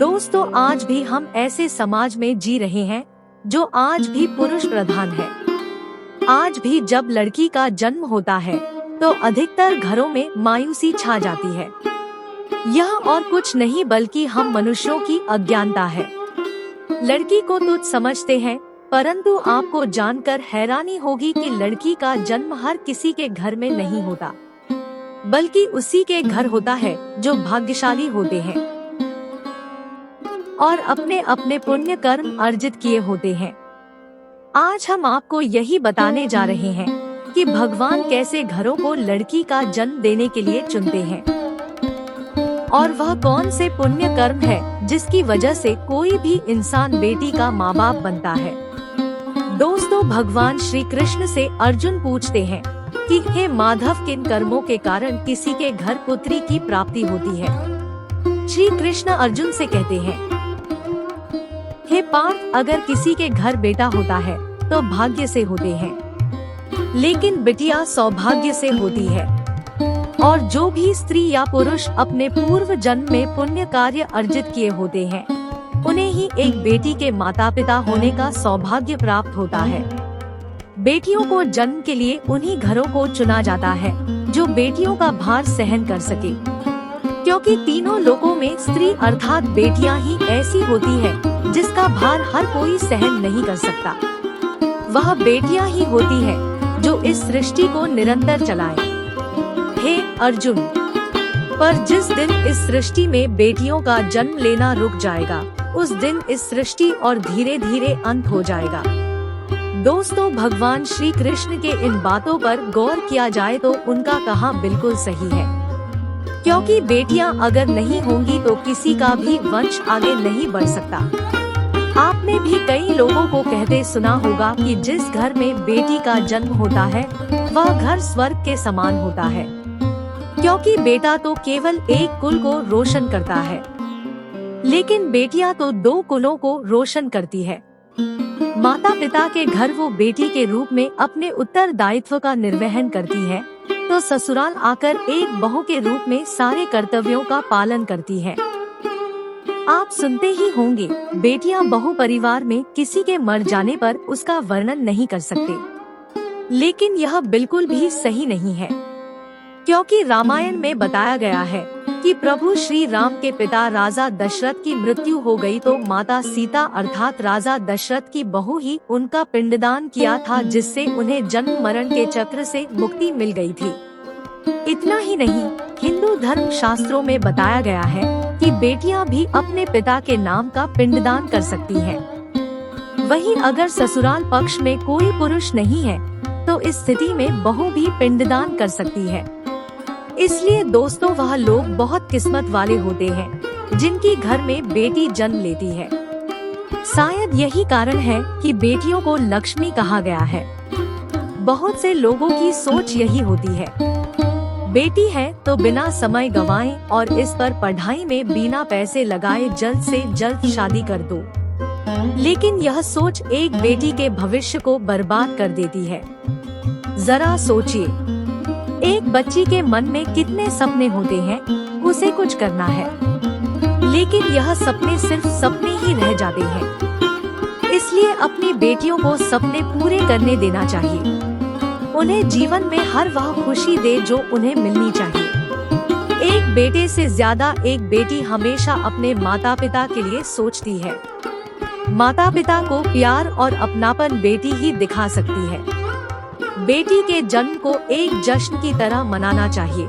दोस्तों, आज भी हम ऐसे समाज में जी रहे हैं जो आज भी पुरुष प्रधान है। आज भी जब लड़की का जन्म होता है तो अधिकतर घरों में मायूसी छा जाती है। यह और कुछ नहीं बल्कि हम मनुष्यों की अज्ञानता है। लड़की को तुच्छ समझते हैं, परंतु आपको जानकर हैरानी होगी कि लड़की का जन्म हर किसी के घर में नहीं होता, बल्कि उसी के घर होता है जो भाग्यशाली होते हैं और अपने अपने पुण्य कर्म अर्जित किए होते हैं। आज हम आपको यही बताने जा रहे हैं कि भगवान कैसे घरों को लड़की का जन्म देने के लिए चुनते हैं और वह कौन से पुण्य कर्म है जिसकी वजह से कोई भी इंसान बेटी का माँ बाप बनता है। दोस्तों, भगवान श्री कृष्ण से अर्जुन पूछते हैं कि हे माधव, किन कर्मों के कारण किसी के घर पुत्री की प्राप्ति होती है। श्री कृष्ण अर्जुन से कहते हैं, हे पार्थ, अगर किसी के घर बेटा होता है तो भाग्य से होते हैं, लेकिन बिटिया सौभाग्य से होती है। और जो भी स्त्री या पुरुष अपने पूर्व जन्म में पुण्य कार्य अर्जित किए होते हैं, उन्हें ही एक बेटी के माता पिता होने का सौभाग्य प्राप्त होता है। बेटियों को जन्म के लिए उन्हीं घरों को चुना जाता है जो बेटियों का भार सहन कर सके, क्योंकि तीनों लोकों में स्त्री अर्थात बेटियां ही ऐसी होती है जिसका भार हर कोई सहन नहीं कर सकता। वह बेटियां ही होती है जो इस सृष्टि को निरंतर चलाए। हे अर्जुन, पर जिस दिन इस सृष्टि में बेटियों का जन्म लेना रुक जाएगा, उस दिन इस सृष्टि और धीरे धीरे अंत हो जाएगा। दोस्तों, भगवान श्री कृष्ण के इन बातों पर गौर किया जाए तो उनका कहा बिल्कुल सही है, क्योंकि बेटियां अगर नहीं होंगी तो किसी का भी वंश आगे नहीं बढ़ सकता। आपने भी कई लोगों को कहते सुना होगा कि जिस घर में बेटी का जन्म होता है वह घर स्वर्ग के समान होता है, क्योंकि बेटा तो केवल एक कुल को रोशन करता है, लेकिन बेटियां तो दो कुलों को रोशन करती है। माता पिता के घर वो बेटी के रूप में अपने उत्तरदायित्व का निर्वहन करती है, तो ससुराल आकर एक बहू के रूप में सारे कर्तव्यों का पालन करती है। आप सुनते ही होंगे, बेटियां बहु परिवार में किसी के मर जाने पर उसका वर्णन नहीं कर सकते, लेकिन यह बिल्कुल भी सही नहीं है, क्योंकि रामायण में बताया गया है कि प्रभु श्री राम के पिता राजा दशरथ की मृत्यु हो गई तो माता सीता अर्थात राजा दशरथ की बहू ही उनका पिंडदान किया था, जिससे उन्हें जन्म मरण के चक्र से मुक्ति मिल गई थी। इतना ही नहीं, हिंदू धर्म शास्त्रों में बताया गया है कि बेटियां भी अपने पिता के नाम का पिंडदान कर सकती हैं। वहीं अगर ससुराल पक्ष में कोई पुरुष नहीं है तो इस स्थिति में बहू भी पिंडदान कर सकती है। इसलिए दोस्तों, वह लोग बहुत किस्मत वाले होते हैं जिनकी घर में बेटी जन्म लेती है। शायद यही कारण है कि बेटियों को लक्ष्मी कहा गया है। बहुत से लोगों की सोच यही होती है, बेटी है तो बिना समय गंवाए और इस पर पढ़ाई में बिना पैसे लगाए जल्द से जल्द शादी कर दो। लेकिन यह सोच एक बेटी के भविष्य को बर्बाद कर देती है। जरा सोचिए, एक बच्ची के मन में कितने सपने होते हैं, उसे कुछ करना है, लेकिन यह सपने सिर्फ सपने ही रह जाते हैं। इसलिए अपनी बेटियों को सपने पूरे करने देना चाहिए। उन्हें जीवन में हर वह खुशी दे जो उन्हें मिलनी चाहिए। एक बेटे से ज्यादा एक बेटी हमेशा अपने माता पिता के लिए सोचती है। माता पिता को प्यार और अपनापन बेटी ही दिखा सकती है। बेटी के जन्म को एक जश्न की तरह मनाना चाहिए।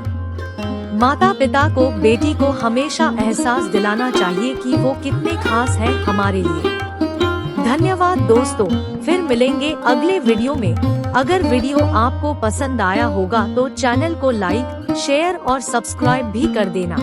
माता पिता को बेटी को हमेशा एहसास दिलाना चाहिए कि वो कितने खास हैं हमारे लिए। धन्यवाद दोस्तों, फिर मिलेंगे अगले वीडियो में। अगर वीडियो आपको पसंद आया होगा तो चैनल को लाइक, शेयर और सब्सक्राइब भी कर देना।